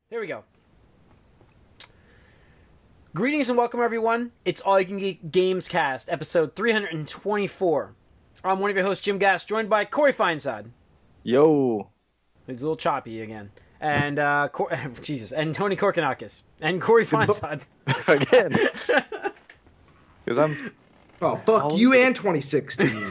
There we go. Greetings and welcome, everyone. It's All You Can Geek Gamescast, episode 324. I'm one of your hosts, Jim Gass, joined by Corey Feinsod. Yo. He's a little choppy again. And, Jesus, and Tony Korkanakis. And Corey Feinsod. Again. Because I'm... Oh, fuck you and 2016.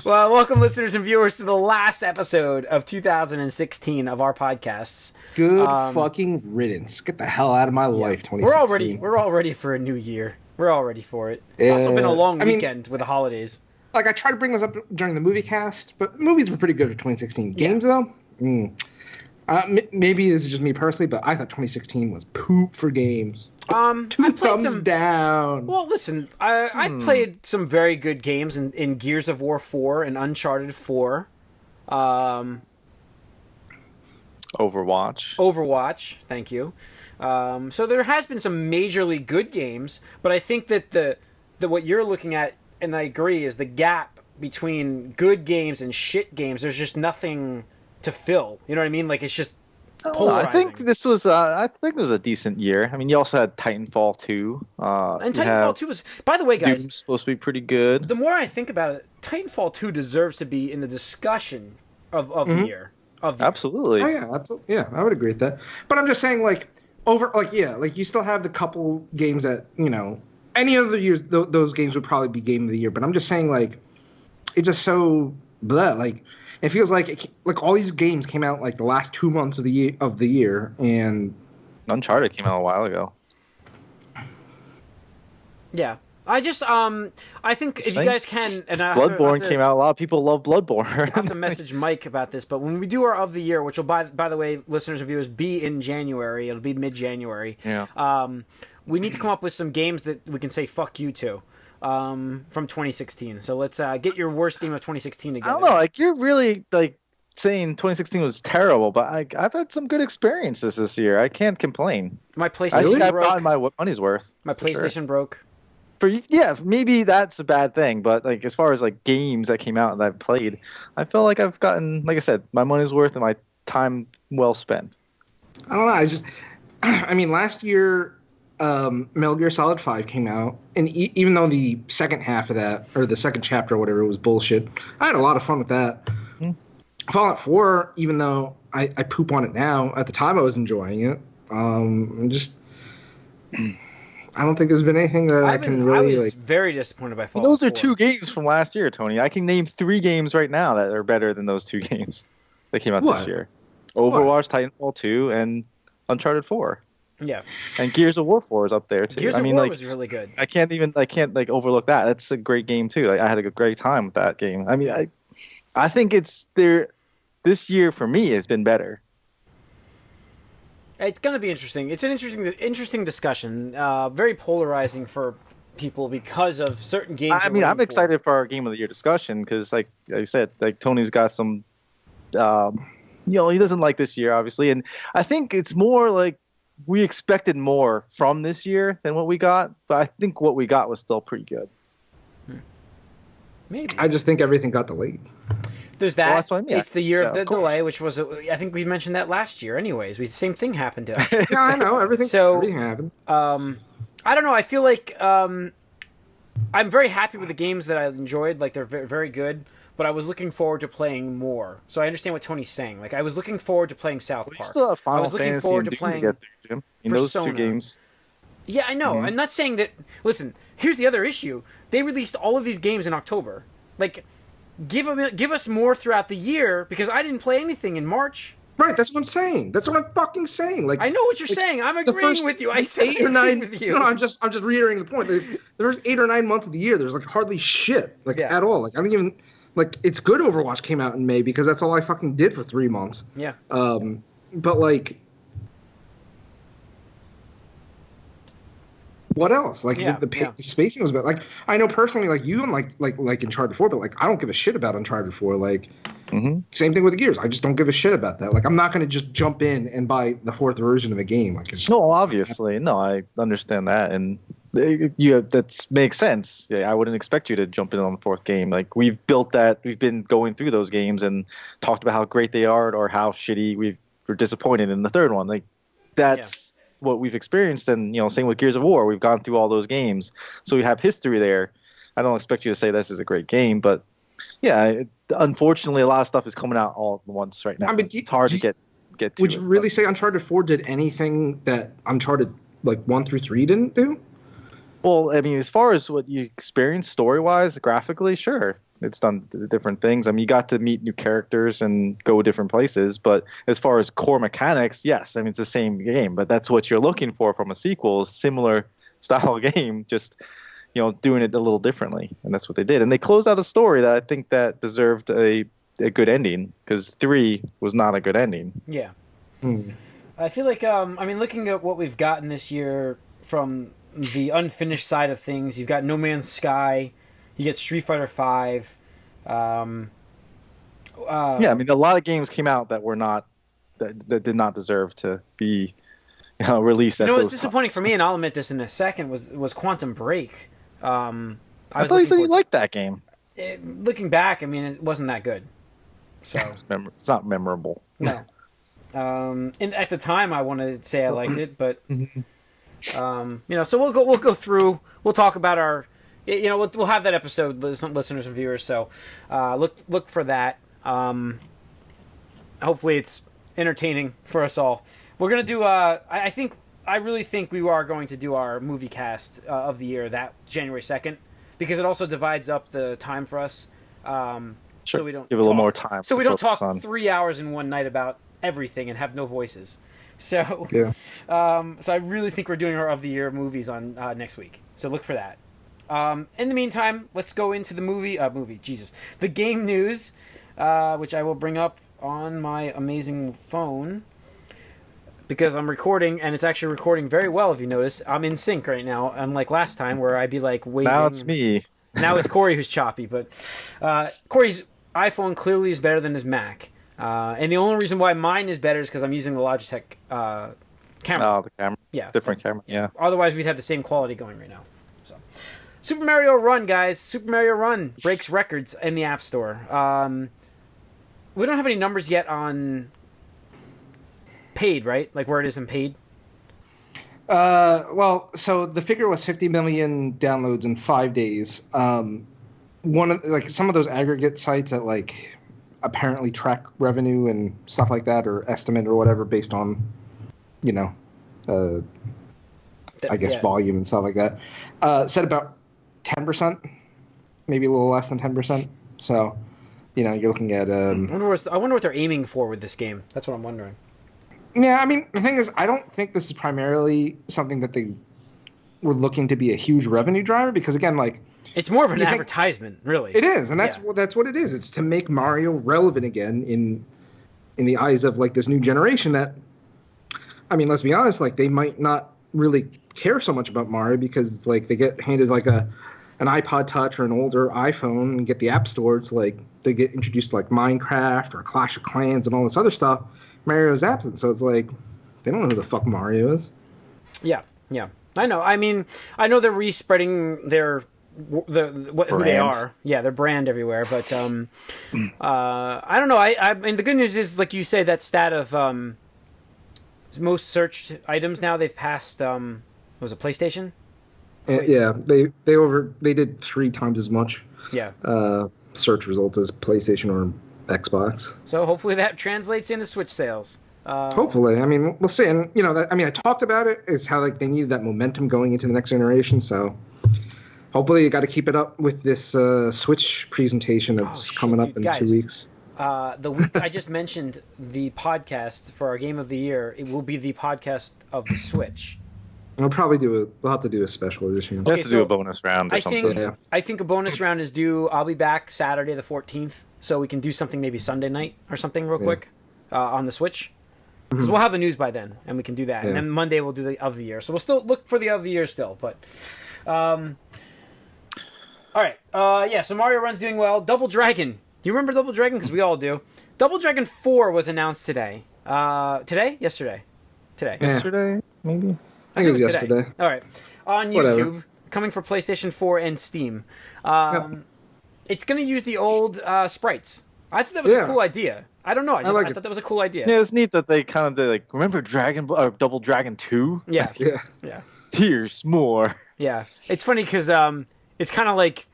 Well, welcome, listeners and viewers, to the last episode of 2016 of our podcasts. Good fucking riddance. Get the hell out of my life, 2016. We're all ready for a new year. We're all ready for it. It's also been a long weekend with the holidays. Like, I tried to bring this up during the movie cast, but movies were pretty good for 2016. Games, though? Maybe this is just me personally, but I thought 2016 was poop for games. Two thumbs down. Well, listen, I've played some very good games in Gears of War 4 and Uncharted 4. Overwatch, thank you. So there has been some majorly good games, but I think that the what you're looking at, and I agree, is the gap between good games and shit games. There's just nothing to fill. You know what I mean? Like, it's just polarizing. I think this was it was a decent year. I mean, you also had Titanfall 2. And Titanfall 2 was, by the way, guys, Doom's supposed to be pretty good. The more I think about it, Titanfall 2 deserves to be in the discussion of the year. Absolutely. Oh, yeah, absolutely. Yeah, I would agree with that. But I'm just saying, you still have the couple games that, any other years, those games would probably be game of the year. But I'm just saying, it's just so blah. Like, it feels like all these games came out like the last 2 months of the year, and Uncharted came out a while ago. Yeah. I just, I think if you guys can... and Bloodborne came out. A lot of people love Bloodborne. I have to message Mike about this, but when we do our of the year, which will, by the way, listeners and viewers, be in January. It'll be mid-January. Yeah. We need to come up with some games that we can say fuck you to from 2016. So let's get your worst game of 2016 together. I don't know. Like, you're really, saying 2016 was terrible, but I've had some good experiences this year. I can't complain. My PlayStation I've broke. gotten my money's worth. My PlayStation broke. Maybe that's a bad thing, but as far as games that came out that I've played, I feel like I've gotten, like I said, my money's worth and my time well spent. I don't know. I mean, last year, Metal Gear Solid 5 came out, and even though the second half of that, or the second chapter or whatever, was bullshit, I had a lot of fun with that. Mm-hmm. Fallout 4, even though I poop on it now, at the time I was enjoying it. I don't think there's been anything that I can really... I was very disappointed by Fallout 4. Those are 2 games from last year, Tony. I can name 3 games right now that are better than those 2 games that came out this year. Overwatch, Titanfall 2, and Uncharted 4. Yeah. And Gears of War 4 is up there, too. Gears of War was really good. I can't overlook that. That's a great game, too. I had a great time with that game. I mean, I think this year, for me, has been better. It's going to be interesting. It's an interesting discussion. Very polarizing for people because of certain games. I mean, I'm excited for our Game of the Year discussion because, like I said, Tony's got some, he doesn't like this year, obviously. And I think it's more like we expected more from this year than what we got. But I think what we got was still pretty good. Maybe. I just think everything got delayed. There's that. Well, that's what I mean. It's the year of the delay, which was, I think we mentioned that last year anyways. Same thing happened to us. Yeah, I know. Everything happened. I don't know. I feel like I'm very happy with the games that I enjoyed. Like, they're very, very good. But I was looking forward to playing more. So I understand what Tony's saying. Like, I was looking forward to playing South Park. Still have Final I was looking Fantasy forward and to Doom playing to get there, Jim. In those 2 games. Yeah, I know. I'm not saying that... Listen, here's the other issue. They released all of these games in October. Like... Give us more throughout the year because I didn't play anything in March. Right, that's what I'm saying. That's what I'm fucking saying. Like, I know what you're saying. I'm agreeing with you. I said 8 or 9 with you. No, I'm just reiterating the point. There's 8 or 9 months of the year. There's hardly shit at all. Like, I don't even it's good. Overwatch came out in May because that's all I fucking did for 3 months. Yeah. But what else? The spacing was bad. I know personally, you and like Uncharted 4, but I don't give a shit about Uncharted 4. Same thing with Gears. I just don't give a shit about that. I'm not going to just jump in and buy the 4th version of a game. No, obviously, no, I understand that, and that makes sense. Yeah, I wouldn't expect you to jump in on the 4th game. We've built that. We've been going through those games and talked about how great they are or how shitty we're disappointed in the 3rd one. that's what we've experienced. And same with Gears of War. We've gone through all those games, so we have history there. I don't expect you to say this is a great game, but yeah, unfortunately, a lot of stuff is coming out all at once right now. I mean, it's hard to get to. Would you really say Uncharted 4 did anything that Uncharted 1 through 3 didn't do? Well, I mean, as far as what you experienced story-wise, graphically, sure, it's done different things. I mean, you got to meet new characters and go different places, but as far as core mechanics, yes, I mean, it's the same game, but that's what you're looking for from a sequel, is similar style game, just doing it a little differently, and that's what they did. And they closed out a story that I think that deserved a good ending, because 3 was not a good ending. Yeah. I feel like, looking at what we've gotten this year from the unfinished side of things, you've got No Man's Sky, you get Street Fighter V. Yeah, I mean, a lot of games came out that were not that did not deserve to be released. It was disappointing for me, and I'll admit this in a second. Was Quantum Break. I thought you said you liked that game. Looking back, I mean, it wasn't that good. So it's not memorable. No. And at the time, I wanted to say I liked it, but so we'll go through. We'll talk about our. We'll have that episode, listeners and viewers. So look for that. Hopefully, it's entertaining for us all. We're gonna do. I really think we are going to do our movie cast of the year that January 2nd, because it also divides up the time for us. Sure. So we don't give it a little more time. So we don't talk 3 hours in one night about everything and have no voices. So yeah. So I really think we're doing our of the year movies on next week. So look for that. In the meantime, let's go into the the game news, which I will bring up on my amazing phone, because I'm recording, and it's actually recording very well. If you notice, I'm in sync right now, unlike last time where I'd be like waiting. Now it's me. Now it's Corey who's choppy, but Corey's iPhone clearly is better than his Mac, and the only reason why mine is better is because I'm using the Logitech camera. Oh, the camera. Yeah, different camera. Yeah. Otherwise, we'd have the same quality going right now. So, Super Mario Run, guys. Super Mario Run breaks records in the App Store. We don't have any numbers yet on paid, right? Like where it is in paid. Well, so the figure was 50 million downloads in 5 days. Some of those aggregate sites that apparently track revenue and stuff like that, or estimate or whatever based on, volume and stuff like that, said about 10%, maybe a little less than 10%. So, you're looking at. I wonder what they're aiming for with this game. That's what I'm wondering. Yeah, I mean, the thing is, I don't think this is primarily something that they were looking to be a huge revenue driver, because again, it's more of an advertisement, really. It is, and that's what it is. It's to make Mario relevant again in the eyes of this new generation. That, I mean, let's be honest, they might not really care so much about Mario, because they get handed an iPod Touch or an older iPhone and get the App Store. It's they get introduced to Minecraft or Clash of Clans and all this other stuff. Mario's absent, so it's they don't know who the fuck Mario is. Yeah. I know. I mean, I know they're respreading their who they are. Yeah, their brand everywhere. But I don't know. I mean, the good news is, like you say, that stat of most searched items now they've passed. Was it PlayStation? Yeah, they did 3 times as much. Yeah. Search results as PlayStation or Xbox. So hopefully that translates into Switch sales. Hopefully, I mean, we'll see. And I talked about it. Is how they needed that momentum going into the next generation. So hopefully, you got to keep it up with this Switch presentation that's coming up in guys, 2 weeks. The week I just mentioned the podcast for our game of the year, it will be the podcast of the Switch. We'll have to do a special edition. We'll have to do a bonus round or something. I think a bonus round is due. I'll be back Saturday the 14th, so we can do something maybe Sunday night or something real quick on the Switch. Because we'll have the news by then, and we can do that. Yeah. And then Monday we'll do the of the year. So we'll still look for the of the year still. But, all right. So Mario Run's doing well. Double Dragon. Do you remember Double Dragon? Because we all do. Double Dragon 4 was announced today. Today? Yesterday? Today. Yesterday, maybe? I think it was yesterday. All right. On YouTube, coming for PlayStation 4 and Steam. It's going to use the old sprites. I thought that was a cool idea. I don't know. I like thought it. that was a cool idea. Yeah, it's neat that they kind of did, like, remember Double Dragon 2? Yeah. Yeah. Yeah. Here's more. Yeah. It's funny because it's kind of like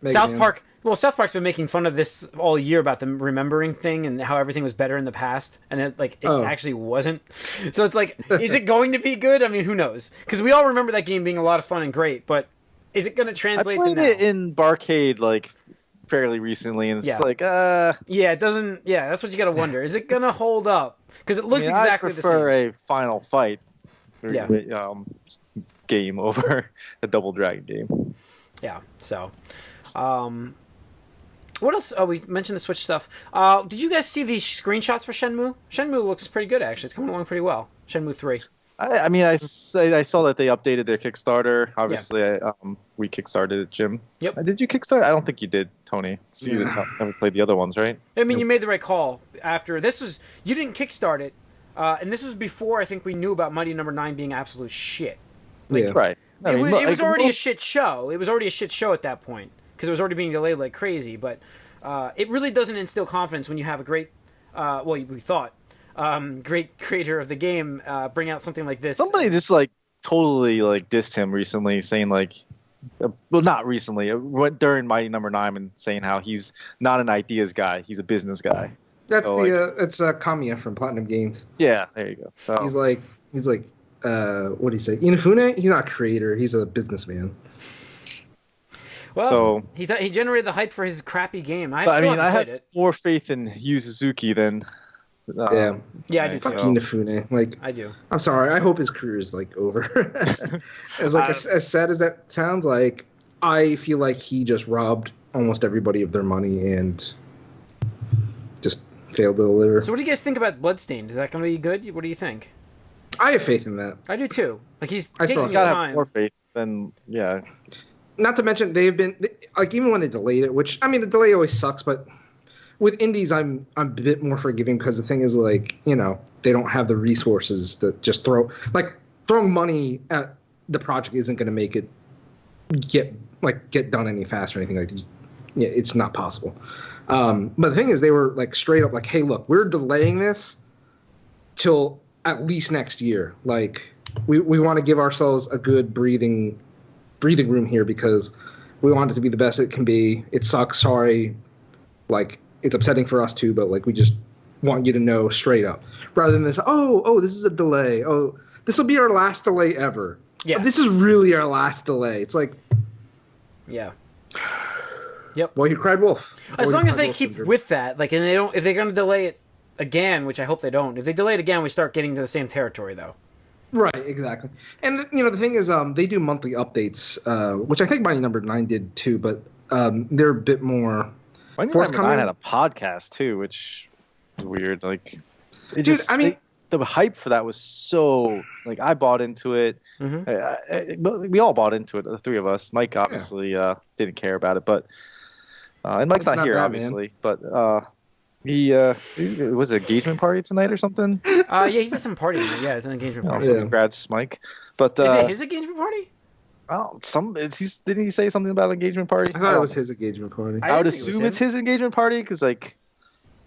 Mega South Man. Park. Well, South Park's been making fun of this all year about the remembering thing and how everything was better in the past, and it actually wasn't. So it's like, is it going to be good? I mean, who knows? Because we all remember that game being a lot of fun and great, but is it going to I translate played to now? it in Barcade, like, fairly recently, and it's Yeah. like, Yeah, it doesn't. Yeah, that's what you got to wonder. Is it going to hold up? Because it looks exactly I the prefer same. a Final Fight Yeah. game over a Double Dragon game. Yeah. So, what else? Oh, we mentioned the Switch stuff. Did you guys see these screenshots for Shenmue? Shenmue looks pretty good, actually. It's coming along pretty well. Shenmue 3. I mean, I saw that they updated their Kickstarter. Obviously, we kickstarted it, Jim. Yep. Did you kickstart? I don't think you did, Tony. So you haven't played the other ones, right? I mean, you made the right call. After this was, you didn't kickstart it, and this was before I think we knew about Mighty Number 9 being absolute shit. Yeah. Right. It was already a shit show. It was already a shit show at that point because it was already being delayed like crazy. But it really doesn't instill confidence when you have a great, we thought, great creator of the game bring out something like this. Somebody just like totally like dissed him recently, saying like, well, not recently, during Mighty Number 9, and saying how he's not an ideas guy, he's a business guy. That's So, it's Kamiya from Platinum Games. Yeah, there you go. So He's like what do you say? Inafune? He's not a creator. He's a businessman. Well, so- he generated the hype for his crappy game. I but, I still mean, I haven't have played it. more faith in Yu Suzuki than. Yeah. Yeah, I do right, too. Fuck so- Inafune. Like, I do. I'm sorry. I hope his career is like over. As sad as that sounds, like I feel like he just robbed almost everybody of their money and just failed to deliver. So, what do you guys think about Bloodstained? Is that going to be good? What do you think? I have faith in that. I do too. Like he's I still taking his gotta have time. more faith than Not to mention they've been like even when they delayed it, which I mean the delay always sucks, but with indies I'm a bit more forgiving because the thing is like they don't have the resources to just throwing money at the project isn't going to make it get done any faster or anything like that. Yeah, it's not possible. But the thing is they were like straight up like, hey, look, we're delaying this till at least next year. Like we want to give ourselves a good breathing room here because we want it to be the best it can be. It sucks, sorry. Like it's upsetting for us too, but like we just want you to know straight up. Rather than this, this is a delay. Oh, this will be our last delay ever. Yeah. This is really our last delay. It's like, Yeah. Yep. well, you cried wolf. As Or long you as cried they wolf keep syndrome. with that, like, and they don't, if they're going to delay it again, which I hope they don't. If they delay it again, we start getting to the same territory, though. Right, exactly. And the thing is, they do monthly updates, which I think Mighty Number 9 did too, but they're a bit more Mighty Number forthcoming. 9 had a podcast too, which is weird. Like, Dude, I mean, the hype for that was so like I bought into it. Mm-hmm. We all bought into it. The three of us. Mike obviously didn't care about it, but and Mike's It's not here bad, obviously. But he was an engagement party tonight or something. Yeah, he's at some party. Yeah, it's an engagement party. Also, Yeah. congrats, Mike. But Is it his engagement party? well, didn't he say something about engagement party? I thought it was his engagement party. I I would didn't think it was assume him. it's his engagement party because like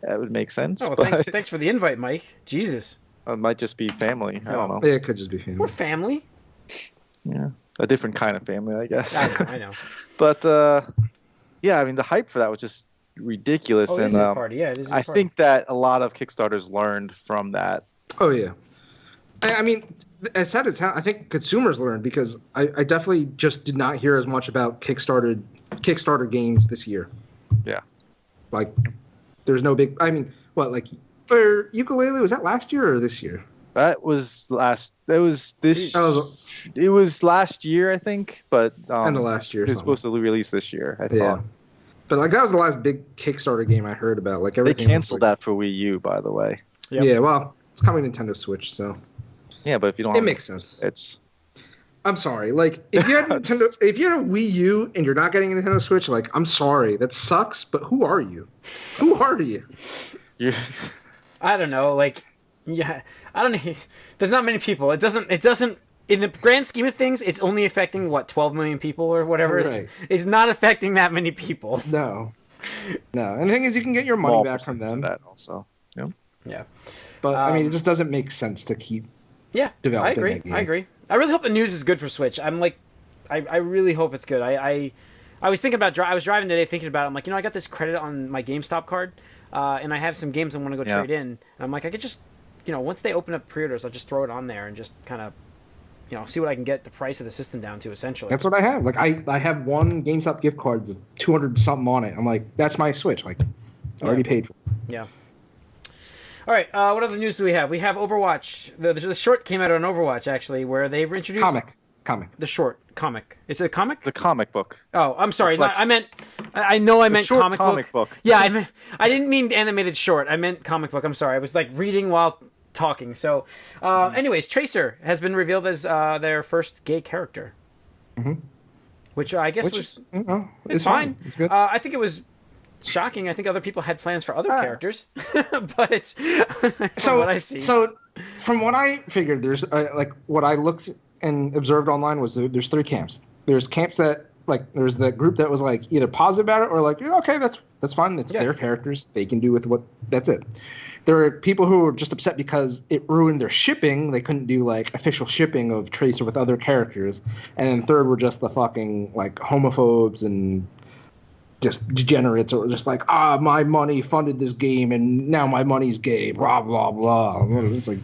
that would make sense. Oh, but thanks for the invite, Mike. Jesus. it might just be family. I don't know. Yeah, it could just be family. We're family. Yeah, a different kind of family, I guess. I know. But yeah, I mean the hype for that was just ridiculous, Oh, it is and his party. Yeah, it is his I party. think that a lot of Kickstarters learned from that. Oh yeah, I mean, as sad as I think consumers learned because I definitely just did not hear as much about Kickstarter games this year. Yeah, Like, there's no big. I mean, what like or Ukulele was that last year or this year? that was last. That was this. That was It was last year, I think, but end of last year. Or it was something. supposed to release this year. I Yeah. thought But like that was the last big Kickstarter game I heard about. Like they everything was, canceled like, that for Wii U, by the way. Yep. Yeah, well, it's coming to Nintendo Switch, so Yeah, but if you don't, it have makes sense. It's I'm sorry. Like if you had if you had a Wii U and you're not getting a Nintendo Switch, like I'm sorry, that sucks. But who are you? Who are you? you. I don't know. Like, yeah, I don't know. There's not many people. It doesn't. In the grand scheme of things, it's only affecting 12 million people or whatever. Right. It's not affecting that many people. No. And the thing is, you can get your money Small back from them. percentage of that also. Yeah. But I mean, it just doesn't make sense to keep. Yeah, developing I agree. that game. I agree. I really hope the news is good for Switch. I'm like, I really hope it's good. I was thinking about. I was driving today thinking about it. I'm like, I got this credit on my GameStop card, and I have some games I want to go trade in. And I'm like, I could just, once they open up pre-orders, I'll just throw it on there and just kind of, see what I can get the price of the system down to. Essentially, That's what I have. Like I have one GameStop gift card with 200 something on it. I'm like, that's my Switch. Like, I already paid for it. Yeah. All right. What other news do we have? We have Overwatch. The short came out on Overwatch actually, where they've introduced comic. The short comic. Is it a comic? It's a comic book. Oh, I'm sorry. I meant Short comic book. Yeah, I didn't mean animated short. I meant comic book. I'm sorry. I was like reading while talking. So, anyways, Tracer has been revealed as their first gay character, which I guess was it's fine. It's good. I think it was shocking. I think other people had plans for other characters, but it's from what I see. So, from what I figured, there's like what I looked and observed online was there's 3 camps. There's camps that like there's the group that was like either positive about it or like okay, that's fine. It's their characters. They can do with what. That's it. There are people who were just upset because it ruined their shipping. They couldn't do like official shipping of Tracer with other characters. And then third were just the fucking like homophobes and just degenerates, or just like my money funded this game and now my money's gay. Blah blah blah. It's like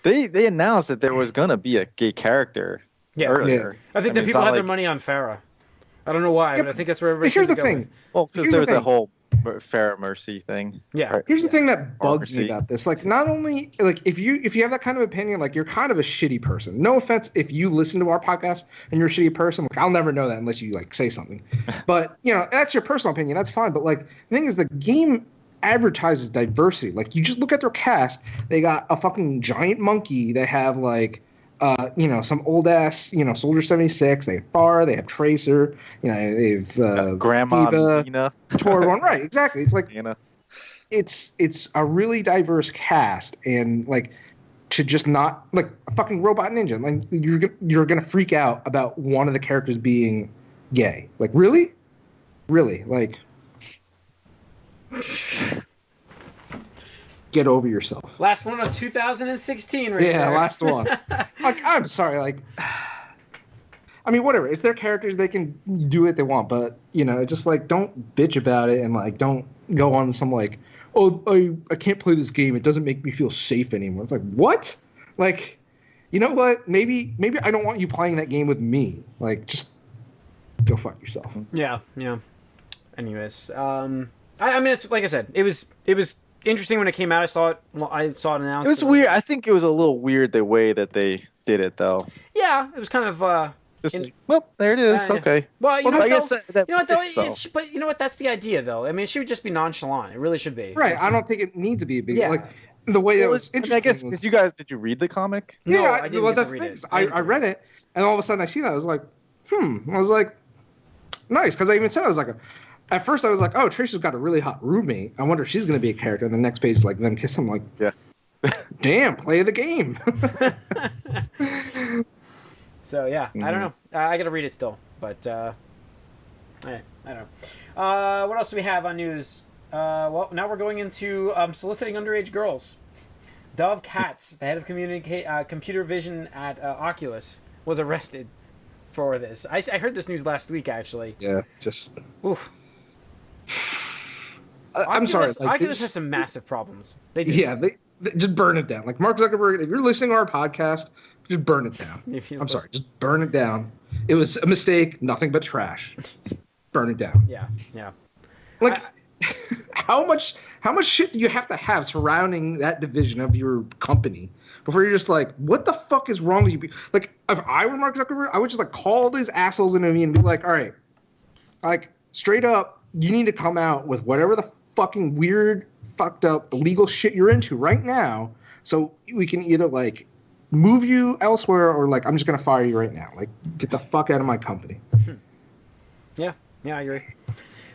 they announced that there was gonna be a gay character earlier. Yeah. I think that people had their money on Farrah. I don't know why, but I think that's where everybody. Here's the thing. With. Well, because there was that whole Farrah Mercy thing. Yeah. Right? Here's the thing that bugs me about this. Like, not only like if you have that kind of opinion, like you're kind of a shitty person. No offense if you listen to our podcast and you're a shitty person. Like, I'll never know that unless you like say something. But that's your personal opinion. That's fine. But like the thing is, the game advertises diversity. Like, you just look at their cast. They got a fucking giant monkey. They have like some old ass, Soldier 76. They have Farr. They have Tracer. They've Grandma Diva, Nina. Torborn. Right, exactly. It's like it's a really diverse cast, and like to just not like a fucking robot ninja. Like you're gonna freak out about one of the characters being gay. Like really, like. Get over yourself. Last one of 2016, right? Yeah, there. last one. Like, I'm sorry. Like, I mean, whatever. It's their characters. They can do what they want. But, it's just like, don't bitch about it. And, like, don't go on some, like, I can't play this game. It doesn't make me feel safe anymore. It's like, what? Like, you know what? Maybe I don't want you playing that game with me. Like, just go fuck yourself. Yeah. Anyways, I mean, it's like I said, it was interesting when it came out. I saw it announced. It was weird. I think it was a little weird the way that they did it, though. Yeah, it was kind of. There it is. Okay. Well, I guess that you know what though? But you know what? That's the idea, though. I mean, it should just be nonchalant. It really should be. Right. I don't think it needs to be a big like the way it was interesting. I guess did you read the comic? No, yeah, I didn't get to read it. I read it, and all of a sudden I see that I was like, I was like, nice, because I even said I was like. At first, I was like, "Oh, Tracer's got a really hot roommate. I wonder if she's going to be a character." And the next page is like them kiss. I'm like, "Yeah, damn, play the game." So yeah, I don't know. I got to read it still, but I don't know. What else do we have on news? Well, now we're going into soliciting underage girls. Dove Katz, the head of computer vision at Oculus, was arrested for this. I heard this news last week, actually. Yeah, just. Oof. I'm sorry. Oculus has some massive problems. They do. Yeah, they just burn it down. Like Mark Zuckerberg, if you're listening to our podcast, just burn it down. I'm sorry, just burn it down. It was a mistake. Nothing but trash. Burn it down. Yeah. Like, how much shit do you have to have surrounding that division of your company before you're just like, what the fuck is wrong with you? Like, if I were Mark Zuckerberg, I would just like call these assholes into me and be like, all right, like straight up, you need to come out with whatever the fucking weird, fucked up legal shit you're into right now, so we can either like move you elsewhere or like I'm just gonna fire you right now. Like, get the fuck out of my company. Yeah, I agree.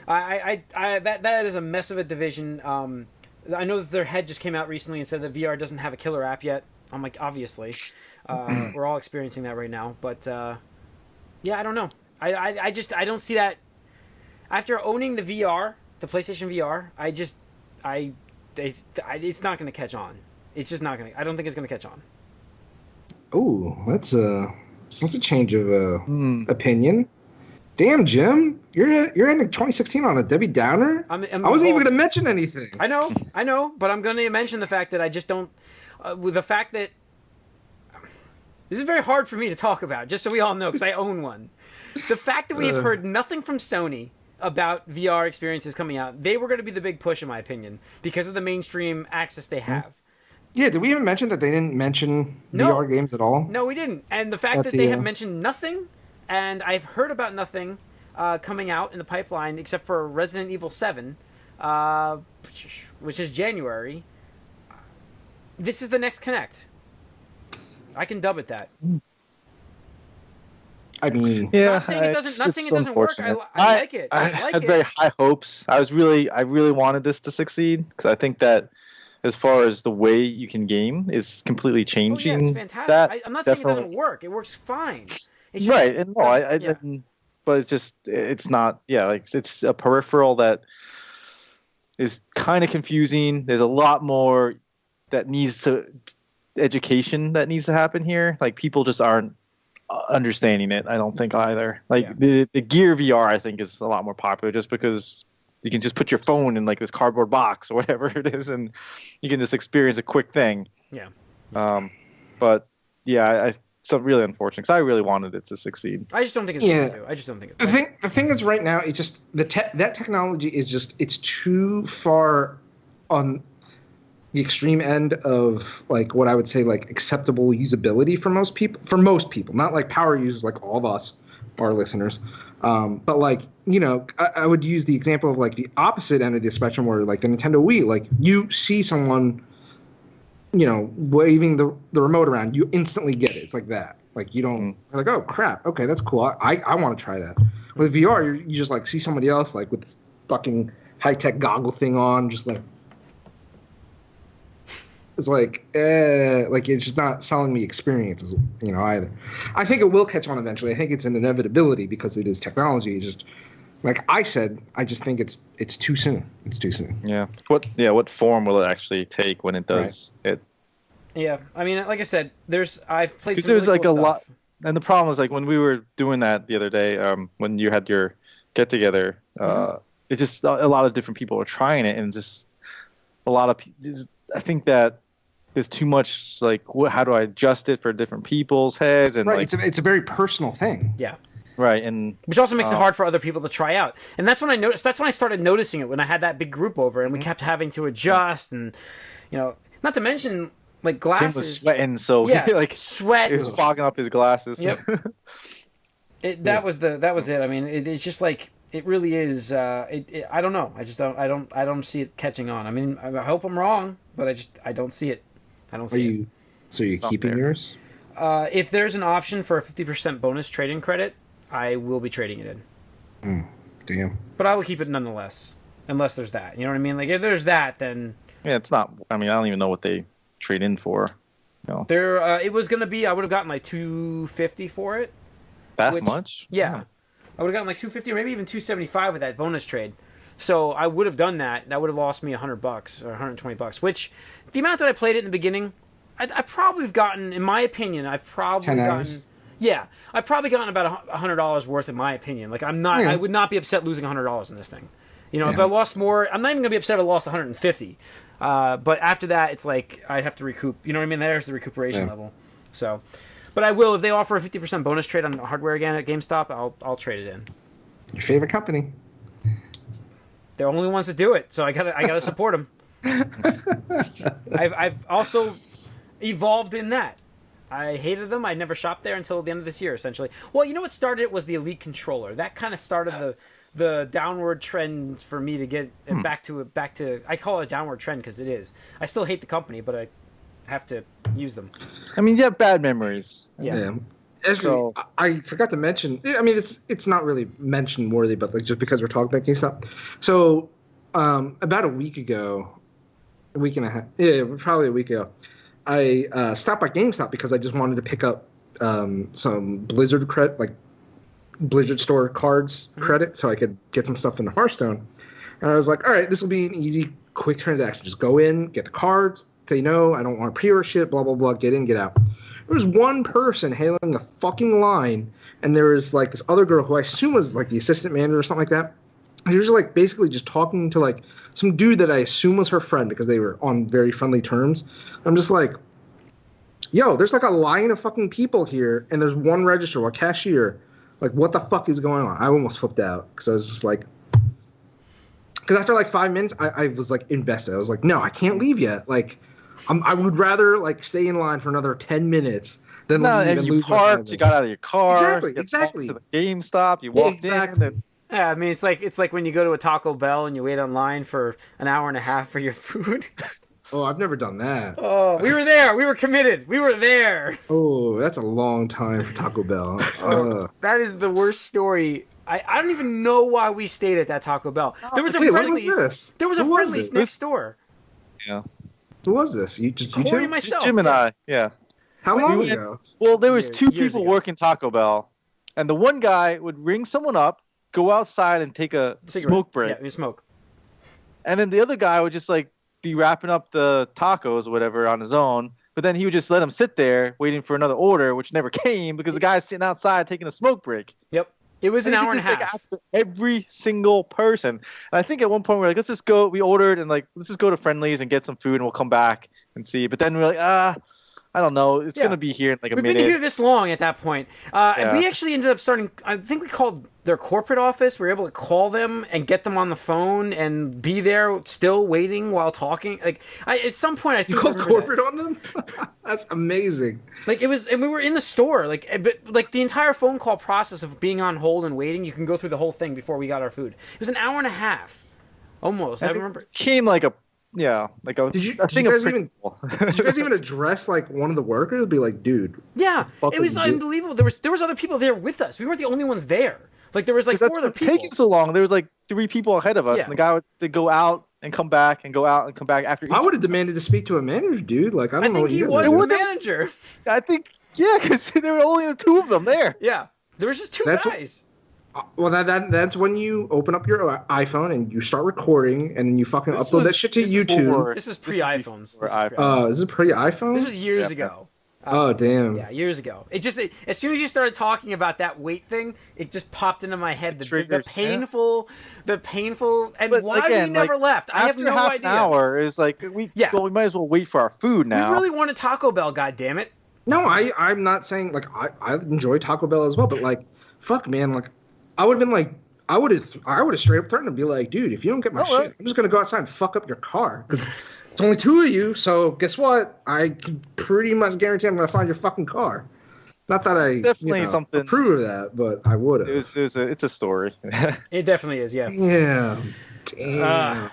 That is a mess of a division. I know that their head just came out recently and said that VR doesn't have a killer app yet. I'm like, obviously, we're all experiencing that right now. But yeah, I don't know. I don't see that. After owning the VR, the PlayStation VR, I it's not going to catch on. It's just not going to. I don't think it's going to catch on. Ooh, that's a change of opinion. Damn, Jim, you're ending 2016 on a Debbie Downer. I wasn't even going to mention anything. I know, but I'm going to mention the fact that I just don't. With the fact that this is very hard for me to talk about, just so we all know, because I own one. The fact that we have heard nothing from Sony about VR experiences coming out, they were going to be the big push, in my opinion, because of the mainstream access they have. Yeah, did we even mention that they didn't mention VR games at all? No, we didn't. And the fact that they have mentioned nothing. And I've heard about nothing coming out in the pipeline except for Resident Evil 7, which is January. This is the next Kinect. I can dub it that. I mean, yeah, not saying it doesn't work. I like it. I had very high hopes. I really wanted this to succeed because I think that as far as the way you can game is completely changing. Oh, yeah, it's fantastic. I'm not saying it doesn't work. It works fine. It's right, and no, but it's not. Yeah, like it's a peripheral that is kind of confusing. There's a lot more education that needs to happen here. Like people just aren't understanding it. I don't think either. Like the Gear VR, I think is a lot more popular just because you can just put your phone in like this cardboard box or whatever it is, and you can just experience a quick thing. Yeah. But yeah, it's really unfortunate because I really wanted it to succeed. I just don't think it's going to. I just don't think it's. The thing is, right now, it's just that technology is just it's too far on the extreme end of like what I would say like acceptable usability for most people. For most people, not like power users like all of us, our listeners. But like I would use the example of like the opposite end of the spectrum where like the Nintendo Wii, like you see someone waving the remote around, you instantly get it. It's like that. Like you don't you're like, oh crap, okay, that's cool. I want to try that. With VR, you just like see somebody else like with this fucking high tech goggle thing on, just like it's like it's just not selling me experiences, either. I think it will catch on eventually. I think it's an inevitability because it is technology. It's just like I said, I just think it's too soon. It's too soon. Yeah. What form will it actually take when it does it? Yeah. I mean, like I said, I've played some there's really like cool a lot, stuff. and the problem is like when we were doing that the other day, when you had your get together, it just a lot of different people are trying it, and just a lot of. I think that there's too much like how do I adjust it for different people's heads, and right. It's a very personal thing. Yeah. Right, and which also makes it hard for other people to try out. And that's when I noticed. That's when I started noticing it when I had that big group over, and we kept having to adjust, and not to mention like glasses. Tim was sweating, so like sweat. He was fogging up his glasses. Yep. That was it. I mean, it's just like it really is. I don't know. I just don't. I don't see it catching on. I mean, I hope I'm wrong, but I don't see it. I don't see it. So you're keeping yours? If there's an option for a 50% bonus trade-in credit, I will be trading it in. Damn. But I will keep it nonetheless, unless there's that. You know what I mean? Like if there's that, then yeah, it's not. I mean, I don't even know what they trade in for. There, it was gonna be. I would have gotten like $250 for it. That much? Yeah, I would have gotten like $250 or maybe even $275 with that bonus trade. So I would have done that. That would have lost me $100 or $120, which the amount that I played it in the beginning, I probably have gotten, in my opinion, I've probably gotten. Yeah, I've probably gotten about $100 worth, in my opinion. Like I would not be upset losing $100 in this thing. If I lost more, I'm not even gonna be upset if I lost 150. But after that, it's like I'd have to recoup. You know what I mean? There's the recuperation level. So, but I will if they offer a 50% bonus trade on hardware again at GameStop. I'll trade it in. Your favorite company. They're the only ones that do it, so I gotta support them. I've also evolved in that. I hated them. I never shopped there until the end of this year, essentially. Well, you know what started it was the Elite controller. That kind of started the downward trend for me to get back to. I call it a downward trend because it is. I still hate the company, but I have to use them. I mean, you have bad memories. Yeah. So, I forgot to mention. I mean, it's not really mention worthy, but like just because we're talking about GameStop. So, about a week and a half. Yeah, probably a week ago. I stopped by GameStop because I just wanted to pick up some Blizzard credit, like Blizzard store cards credit, so I could get some stuff into Hearthstone. And I was like, all right, this will be an easy quick transaction. Just go in, get the cards, say no, I don't want to pre-order shit, blah, blah, blah, get in, get out. There was one person handling a fucking line, and there was like this other girl who I assume was like the assistant manager or something like that. And she was like basically just talking to like some dude that I assume was her friend because they were on very friendly terms. I'm just like, yo, there's like a line of fucking people here, and there's one register or cashier. Like, what the fuck is going on? I almost flipped out because I was just like, because after like 5 minutes, I was like invested. I was like, no, I can't leave yet. Like, I would rather like stay in line for another 10 minutes than leave and you lose my parked, you got out of your car, exactly. To the GameStop, you walked in. And... Yeah, I mean, it's like when you go to a Taco Bell and you wait online for an hour and a half for your food. Oh, I've never done that. Oh, we were there. We were committed. We were there. Oh, that's a long time for Taco Bell. That is the worst story. I don't even know why we stayed at that Taco Bell. There was a Friendly's. What was this? There was a Friendly's next door. Yeah. Who was this? You two? Corey, myself. Jim and I. Yeah. How long ago? Well, there was two years people ago. working Taco Bell, and the one guy would ring someone up, go outside and take a smoke break. Yeah, you smoke. And then the other guy would just like be wrapping up the tacos or whatever on his own, but then he would just let him sit there waiting for another order, which never came because the guy's sitting outside taking a smoke break. Yep. It was an hour and a half. Like, after every single person. And I think at one point we're like, let's just go. We ordered and like, let's just go to Friendly's and get some food and we'll come back and see. But then we're like, I don't know. It's going to be here in like a minute. We've been here this long at that point. We actually ended up starting, I think we called their corporate office. We were able to call them and get them on the phone and be there still waiting while talking. Like, at some point I think you called corporate on them? That's amazing. Like, it was, and we were in the store. Like, but like the entire phone call process of being on hold and waiting, you can go through the whole thing before we got our food. It was an hour and a half. Almost. I remember. It came like a... Yeah, like did you guys even address like one of the workers? Be like, dude. Yeah, it was unbelievable. There was other people there with us. We weren't the only ones there. Like there was like 4 other people. Taking so long. There was like 3 people ahead of us, and the guy would go out and come back and go out and come back after. I would have demanded to speak to a manager, dude. Like I don't know what he was the manager. I think because there were only the 2 of them there. Yeah, there was just 2 guys. Well, that's when you open up your iPhone and you start recording, and then you fucking upload that shit to YouTube. This was pre-iPhones. This is pre-iPhone? This was years ago. Oh, damn. Yeah, years ago. As soon as you started talking about that weight thing, it just popped into my head. The painful, and but why again, we never left? I have no idea. After half an hour, is like, we might as well wait for our food now. We really want a Taco Bell, goddammit. No, I'm not saying, like, I enjoy Taco Bell as well, but, like, fuck, man, like, I would have been like, I would have straight up threatened to be like, dude, if you don't get my shit, I'm just gonna go outside and fuck up your car because it's only 2 of you. So guess what? I can pretty much guarantee I'm gonna find your fucking car. Not that I definitely something approve of that, but I would have. It's a story. It definitely is, yeah. Yeah. Damn.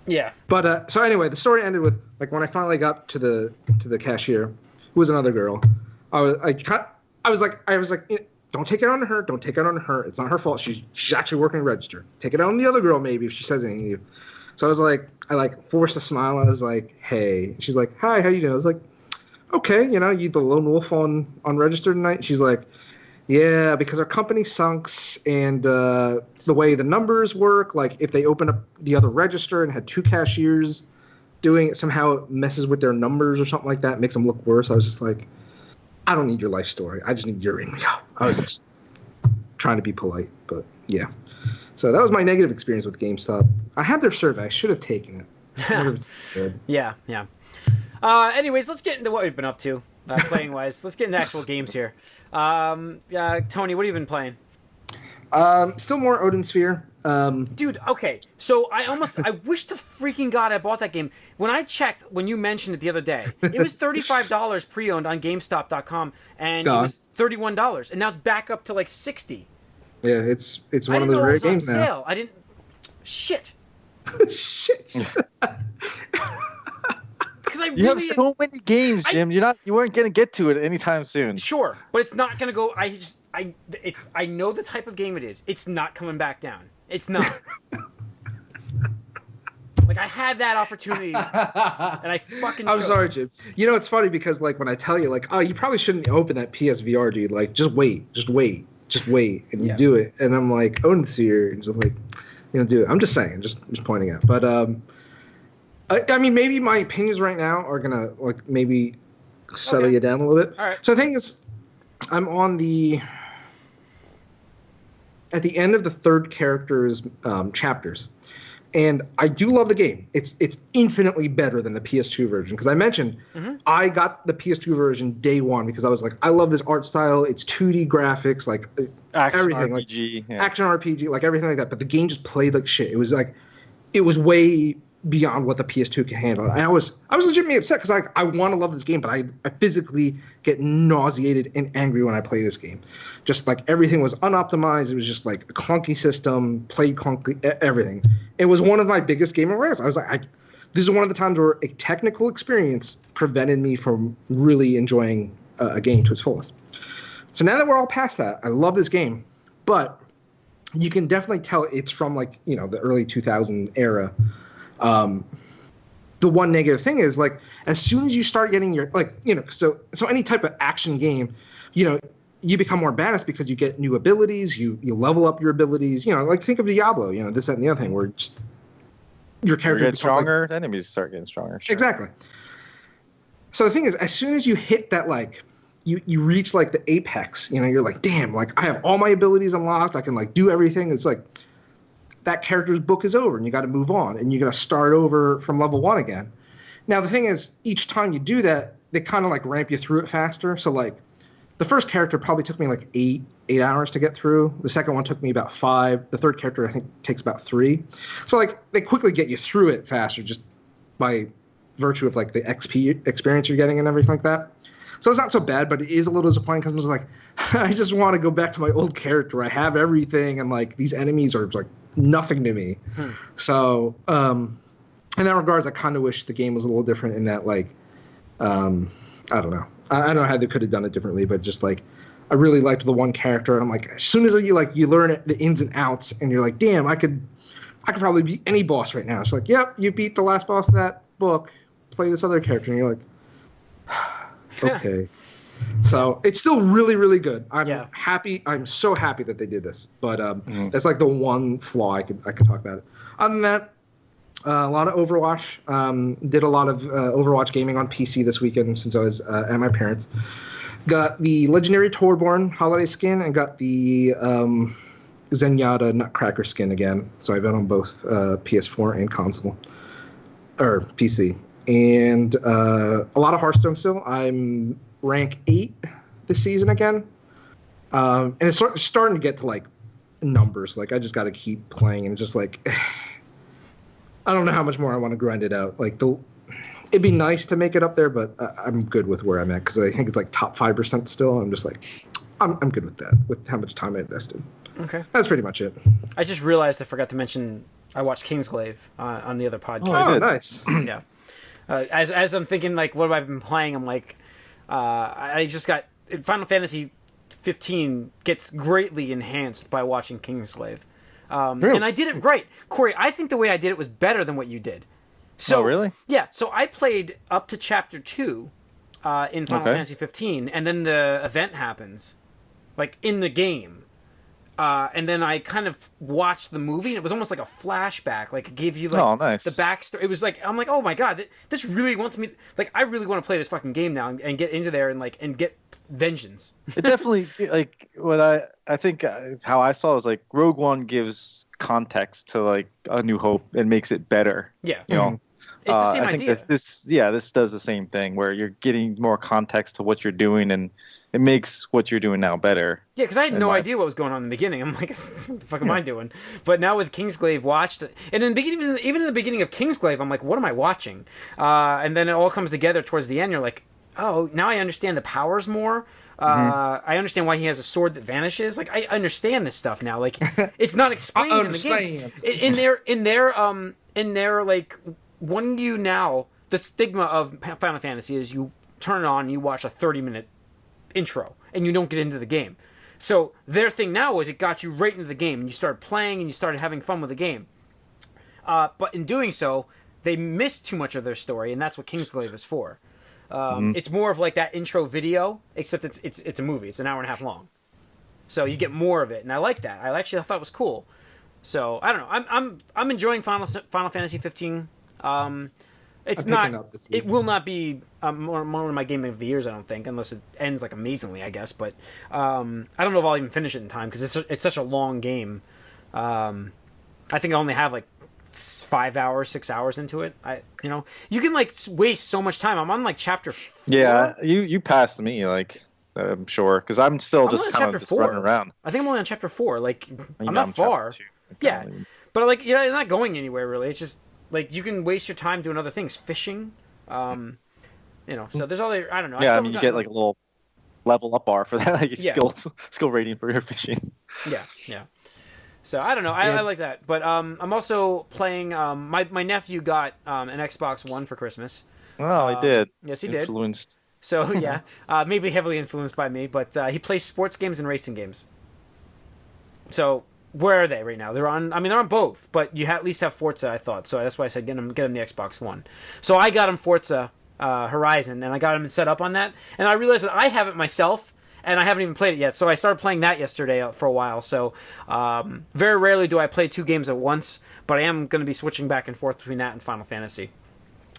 Yeah. But so anyway, the story ended with like when I finally got to the cashier, who was another girl. I was like. Don't take it on her. Don't take it on her. It's not her fault. She's actually working register. Take it on the other girl maybe if she says anything to you. So I was like, I forced a smile. I was like, hey. She's like, hi, how you doing? I was like, okay, you the lone wolf on register tonight? She's like, yeah, because our company sunks and the way the numbers work, like if they open up the other register and had 2 cashiers doing it, somehow it messes with their numbers or something like that, makes them look worse. I was just like, I don't need your life story. I just need your ring. I was just trying to be polite, but yeah. So that was my negative experience with GameStop. I had their survey. I should have taken it. Yeah. Anyways, let's get into what we've been up to, playing wise. Let's get into actual games here. Tony, what have you been playing? Still more Odin Sphere. Dude, okay. So I wish to freaking God I bought that game. When I checked, when you mentioned it the other day, it was $35 pre-owned on GameStop.com, and it was $31, and now it's back up to like $60. Yeah, it's one of those rare games now. Sale. I didn't. Shit. Shit. You have so many games, Jim. You weren't gonna get to it anytime soon. Sure, but it's not gonna go. I know the type of game it is. It's not coming back down. It's not. Like, I had that opportunity, and I fucking. I'm sorry, Jim. It's funny because like when I tell you like, oh, you probably shouldn't open that PSVR, dude. Like, just wait, and you do it, and I'm like, Odin Sphere, and just like, do it. I'm just saying, just pointing out, but I mean, maybe my opinions right now are gonna like maybe settle Okay. you down a little bit. All right. So the thing is, I'm on at the end of the third character's chapters, and I do love the game. It's infinitely better than the PS2 version because I mentioned I got the PS2 version day one because I was like, I love this art style. It's 2D graphics, like Action everything, RPG. like action RPG, like everything like that. But the game just played like shit. It was way beyond what the PS2 can handle. And I was legitimately upset because I want to love this game, but I physically get nauseated and angry when I play this game. Just like everything was unoptimized. It was just like a clunky system, played clunky, everything. It was one of my biggest gaming regrets. I was like, this is one of the times where a technical experience prevented me from really enjoying a game to its fullest. So now that we're all past that, I love this game, but you can definitely tell it's from like, you know, the early 2000 era. The one negative thing is like as soon as you start getting your like, you know, so any type of action game, you know, you become more badass because you get new abilities, you level up your abilities, you know, like think of Diablo, you know, this, that, and the other thing where just, your character You get becomes stronger, like, enemies start getting stronger. Sure. exactly. So the thing is, as soon as you hit that like you reach like the apex, you know, you're like, damn, like I have all my abilities unlocked, I can like do everything. It's like that character's book is over and you got to move on and you got to start over from level 1 again. Now the thing is, each time you do that, they kind of like ramp you through it faster. So like the first character probably took me like eight hours to get through. The second one took me about 5. The third character I think takes about 3. So like they quickly get you through it faster just by virtue of like the XP experience you're getting and everything like that. So it's not so bad, but it is a little disappointing because I was like, I just want to go back to my old character. I have everything, and like these enemies are like nothing to me. So in that regards, I kind of wish the game was a little different in that like, I don't know. I don't know how they could have done it differently, but just like I really liked the one character, and I'm like, as soon as you learn it, the ins and outs, and you're like, damn, I could probably beat any boss right now. It's like, yep, you beat the last boss of that book. Play this other character, and you're like, okay. So it's still really, really good. I'm happy. I'm so happy that they did this. But that's like the one flaw I could talk about it. Other than that, a lot of Overwatch. Did a lot of Overwatch gaming on PC this weekend since I was at my parents'. Got the Legendary Torbjorn holiday skin and got the Zenyatta Nutcracker skin again. So I've been on both PS4 and console or PC. And a lot of Hearthstone still. I'm rank 8 this season again. And it's starting to get to like numbers. Like I just got to keep playing and just like I don't know how much more I want to grind it out. Like it'd be nice to make it up there, but I'm good with where I'm at because I think it's like top 5% still. I'm just like I'm good with that, with how much time I invested. Okay, that's pretty much it. I just realized I forgot to mention I watched Kingsglaive on the other podcast. Oh, nice. Yeah. As I'm thinking, like, what have I been playing? I'm like, I just got Final Fantasy 15 gets greatly enhanced by watching Kingsglaive, Really? and I did it right, Corey. I think the way I did it was better than what you did. So, Oh, really? Yeah. So I played up to Chapter 2 in Final Fantasy 15, and then the event happens, like in the game. And then I kind of watched the movie. And it was almost like a flashback. Like it gave you like nice. the backstory. It was like I'm like, oh my god, this really wants me. Like I really want to play this fucking game now and get into there and get vengeance. It definitely like what I think how I saw it was like Rogue One gives context to like A New Hope and makes it better. Yeah, you know. It's the same I think idea. that this does the same thing where you're getting more context to what you're doing and it makes what you're doing now better. Yeah, because I had no idea what was going on in the beginning. I'm like, what the fuck am I doing? But now with Kingsglaive watched, and in the beginning, even in the beginning of Kingsglaive, I'm like, what am I watching? And then it all comes together towards the end. You're like, oh, now I understand the powers more. I understand why he has a sword that vanishes. Like I understand this stuff now. Like it's not explained in the game. In their like when you now the stigma of Final Fantasy is you turn it on and you watch a 30-minute intro and you don't get into the game. So their thing now is it got you right into the game and you started playing and you started having fun with the game. But in doing so, they missed too much of their story, and that's what Kingsglaive is for. It's more of like that intro video, except it's a movie. It's an hour and a half long, so you get more of it, and I like that. I thought it was cool. So I don't know. I'm enjoying Final Fantasy 15. It's I'm not. picking up this week. It will not be one of my game of the years. I don't think, unless it ends like amazingly, I guess. But I don't know if I'll even finish it in time because it's such a long game. I think I only have like 5 hours, 6 hours into it. You can like waste so much time. I'm on like chapter 4. Yeah, you passed me, like, I'm sure, because I'm still just on kind chapter of just 4. running around. I think I'm only on chapter 4. Like, I'm I'm not far. chapter 2. Yeah, but like, it's not going anywhere really. It's just like you can waste your time doing other things, fishing. So there's all the, I don't know. Yeah, I mean, you get like a little level up bar for that, like skill rating for your fishing. Yeah. So I don't know. I like that, but I'm also playing. My nephew got an Xbox One for Christmas. Oh, he did. Yes, he did. Influenced. So yeah, maybe heavily influenced by me, but he plays sports games and racing games. So where are they right now? They're on both, but you at least have Forza, I thought. So that's why I said get him the Xbox One. So I got him Forza Horizon, and I got him set up on that, and I realized that I have it myself. And I haven't even played it yet, so I started playing that yesterday for a while. So very rarely do I play 2 games at once, but I am going to be switching back and forth between that and Final Fantasy.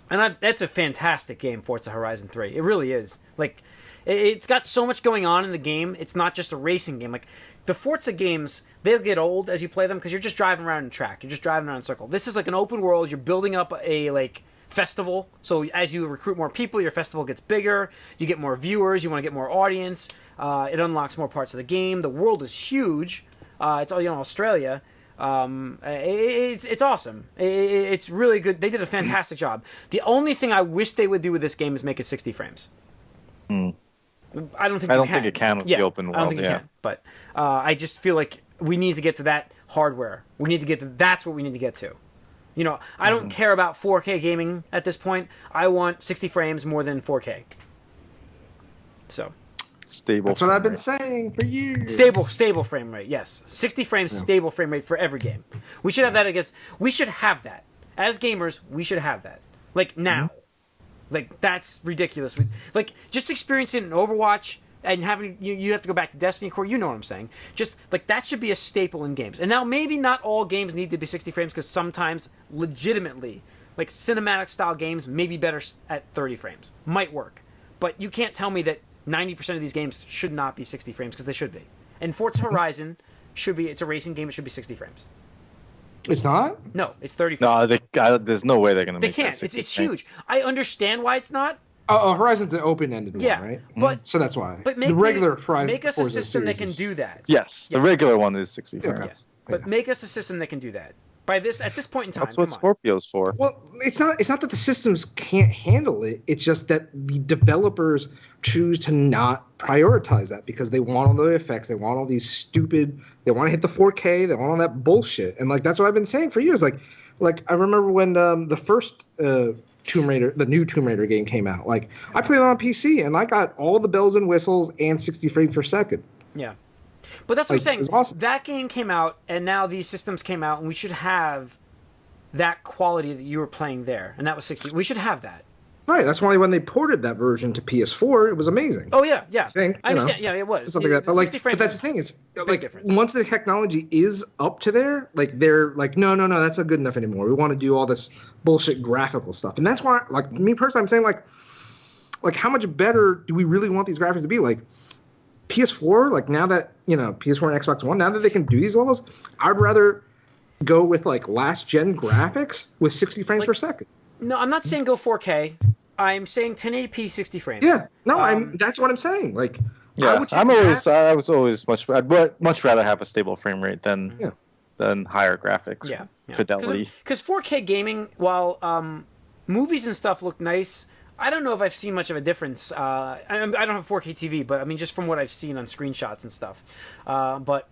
And that's a fantastic game, Forza Horizon 3. It really is. Like, it's got so much going on in the game. It's not just a racing game. Like, the Forza games, they'll get old as you play them because you're just driving around in a track. You're just driving around in a circle. This is like an open world. You're building up a, like, festival. So as you recruit more people, your festival gets bigger. You get more viewers. You want to get more audience. It unlocks more parts of the game. The world is huge. It's all Australia. It's awesome. It's really good. They did a fantastic job. The only thing I wish they would do with this game is make it 60 frames. I don't think it can with the open world. I don't think it can. But I just feel like we need to get to that hardware. We need to get to. That's what we need to get to. I don't care about 4K gaming at this point. I want 60 frames more than 4K. So. Stable. That's what I've been saying for years. Stable frame rate. Yes, 60 frames, stable frame rate for every game. We should have that. I guess we should have that as gamers. We should have that. Like now, like that's ridiculous. Like just experiencing an Overwatch and having you have to go back to Destiny Core. You know what I'm saying? Just like that should be a staple in games. And now maybe not all games need to be 60 frames because sometimes legitimately, like cinematic style games, may be better at 30 frames. Might work, but you can't tell me that 90% of these games should not be 60 frames because they should be. And Forza Horizon it's a racing game. It should be 60 frames. It's not? No, it's 30 frames. No, there's no way they're going to make They can't. that 60 It's frames. huge. I understand why it's not. Oh, Horizon's an open-ended one, right? But so that's why. But the regular Horizon make us a Forza system that series can do that. Yes, the regular one is 60 frames. Okay. But make us a system that can do that. At this point in time. That's what Scorpio's for. Well, it's not that the systems can't handle it. It's just that the developers choose to not prioritize that because they want all the effects. They want all these stupid. They want to hit the 4K. They want all that bullshit. And like that's what I've been saying for years. Like I remember when the first Tomb Raider, the new Tomb Raider game came out. Like I played it on PC and I got all the bells and whistles and 60 frames per second. Yeah. But that's what I'm saying. Awesome. That game came out, and now these systems came out, and we should have that quality that you were playing there, and that was 60. We should have that. Right. That's why when they ported that version to PS4, it was amazing. Oh yeah. I understand. Yeah, it was. Something like that. But that's the thing is, like, difference. Once the technology is up to there, like they're like, no, that's not good enough anymore. We want to do all this bullshit graphical stuff, and that's why, like, me personally, I'm saying like how much better do we really want these graphics to be? Like PS4, like now that PS4 and Xbox One, now that they can do these levels, I'd rather go with like last gen graphics with 60 frames per second. No, I'm not saying go 4K. I'm saying 1080p 60 frames. Yeah, no, that's what I'm saying. Like, yeah, I was always I'd much rather have a stable frame rate than higher graffics fidelity. Because 4K gaming, while movies and stuff look nice, I don't know if I've seen much of a difference. I don't have 4K TV, but I mean, just from what I've seen on screenshots and stuff. But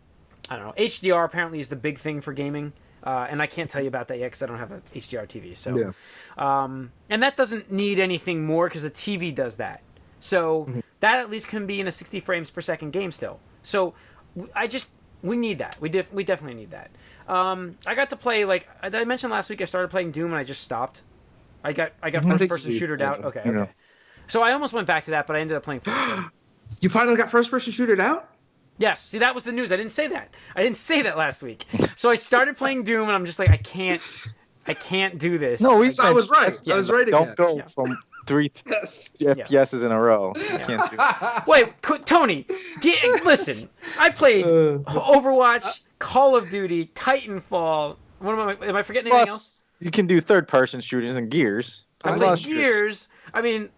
I don't know. HDR apparently is the big thing for gaming. And I can't tell you about that yet because I don't have a HDR TV. So, and that doesn't need anything more because the TV does that. So that at least can be in a 60 frames per second game still. So we need that. We definitely need that. I got to play, like I mentioned last week, I started playing Doom and I just stopped. I got first person shooter out. Okay. So I almost went back to that, but I ended up playing Forza. You finally got first person shooter out? Yes. See, that was the news. I didn't say that. I didn't say that last week. So I started playing Doom, and I'm just like, I can't. I can't do this. No, we I was right. I was right Don't again. go Yeah. from 3 Yes. FPSs in a row. You can't do it. Wait, Tony, listen. I played Overwatch, Call of Duty, Titanfall. Am I forgetting anything else? Plus, you can do third-person shooters and Gears. I A played lot of shooters. Gears. I mean,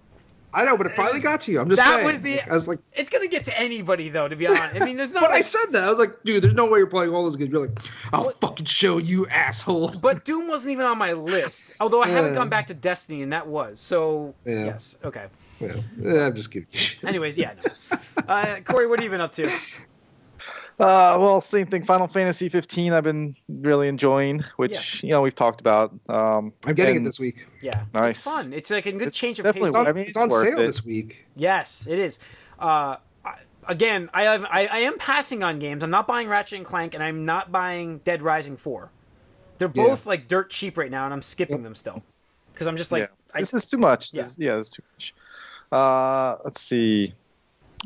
I know, but it finally got to you. I'm just that saying. was the. I was like, It's gonna get to anybody though, to be honest. I mean, there's no. but I said that. I was like, dude, there's no way you're playing all those games. You're like, I'll fucking show you, asshole. But Doom wasn't even on my list. Although I haven't gone back to Destiny, and that was. So Yeah. yes, okay. Yeah, I'm just kidding. Anyways, yeah. No. Corey, what have you been up to? Well, same thing. Final Fantasy 15. I've been really enjoying, which we've talked about. I'm getting it this week. Yeah, Nice. It's fun. It's like a good It's change of pace. definitely- I mean, It's on worth sale it. this week. Yes, it is. Again, I am passing on games. I'm not buying Ratchet and Clank, and I'm not buying Dead Rising 4. They're both like dirt cheap right now, and I'm skipping them still because I'm just like, this is too much. Yeah. It's too much. Let's see.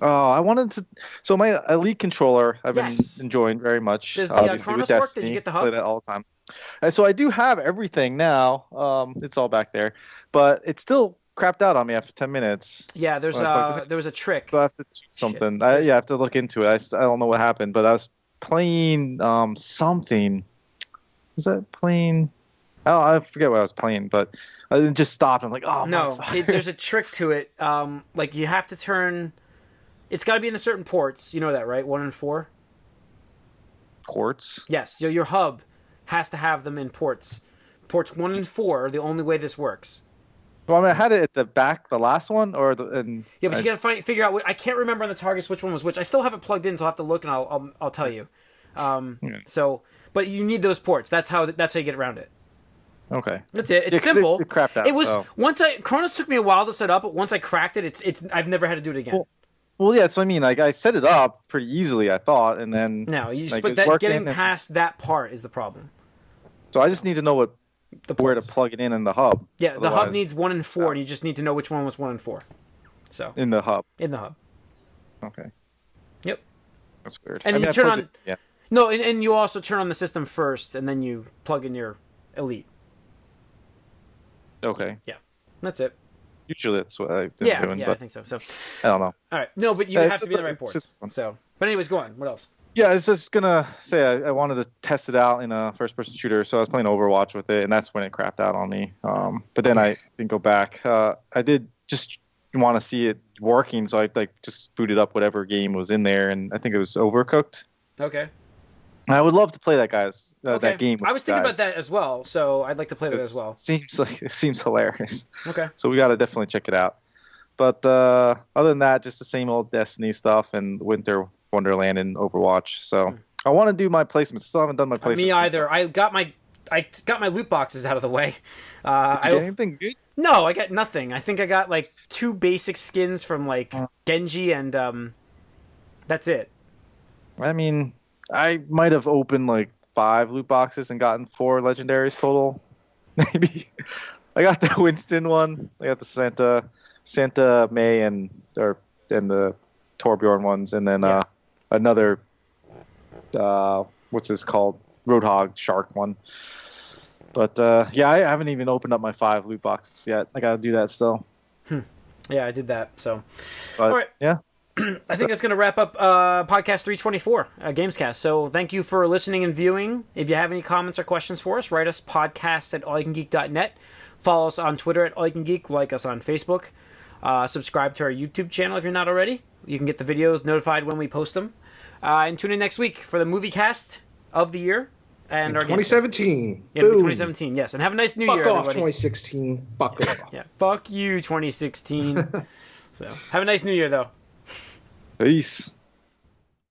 Oh, I wanted to. So my Elite controller, I've been enjoying very much. Does the obviously, Chronos with work? Did you Destiny. get the hub? Play that all the time. And so I do have everything now. It's all back there, but it still crapped out on me after 10 minutes. yeah. There was a trick. So I have to do something. I have to look into it. I don't know what happened, but I was playing something. Was that playing? Oh, I forget what I was playing, but I just stopped. I'm like, oh No, motherfucker. there's a trick to it. Like you have to turn. It's got to be in the certain ports. You know that, right? 1 and 4. Ports. Yes. Your hub has to have them in ports. Ports 1 and 4 are the only way this works. Well, I mean, I had it at the back, the last one, or Yeah, but you gotta figure out. I can't remember on the targets which one was which. I still have it plugged in, so I'll have to look and I'll tell you. So, but you need those ports. That's how you get around it. Okay. That's it. It's 'cause simple. It crapped out. It was so. Chronos took me a while to set up, but once I cracked it, it's I've never had to do it again. Well, yeah. So I mean, like I set it up pretty easily, I thought, and then No, you just like, but it's that working getting and- past that part is the problem. So I just need to know where to ports. plug it in the hub. Yeah, the hub Otherwise- needs 1 and 4, and you just need to know which one was 1 and 4. So in the hub. in the hub. Okay. Yep. That's weird. And I then mean, you I turn plugged on. it- yeah. No, and you also turn on the system first, and then you plug in your Elite. Okay. That's it. Usually that's what I've been doing, I but think so. So, I don't know. all right. No, but you Yeah, have it's- to be in the right it's ports. just fun. So, but anyways, go on. What else? Yeah, I was just gonna say I wanted to test it out in a first-person shooter, so I was playing Overwatch with it, and that's when it crapped out on me. But then I didn't go back. I did just want to see it working, so I just booted up whatever game was in there, and I think it was Overcooked. Okay. I would love to play that Okay. that game. With I was thinking guys. about that as well, so I'd like to play that as well. It seems hilarious. Okay. So we got to definitely check it out. But other than that, just the same old Destiny stuff and Winter Wonderland and Overwatch. So I want to do my placements. Still haven't done my placements. Me either. I got my loot boxes out of the way. Did you get anything good? No, I got nothing. I think I got like 2 basic skins from like Genji, and that's it. I mean, I might have opened like 5 loot boxes and gotten 4 legendaries total. Maybe. I got the Winston one. I got the Santa May and the Torbjorn ones, and then another what's this called? Roadhog Shark one. But yeah, I haven't even opened up my 5 loot boxes yet. I gotta do that still. Yeah, I did that. So, But, all right. yeah. I think that's going to wrap up podcast 324, Gamescast. So thank you for listening and viewing. If you have any comments or questions for us, write us podcast@allyoucangeek.net. Follow us on Twitter @allyoucangeek. Like us on Facebook. Subscribe to our YouTube channel if you're not already. You can get the videos notified when we post them. And tune in next week for the movie cast of the year. And our 2017. Yeah, it'll be Boom. 2017, yes. And have a nice new Fuck year, off, everybody. 2016. Fuck off. Yeah, fuck you, 2016. So have a nice new year, though. Peace.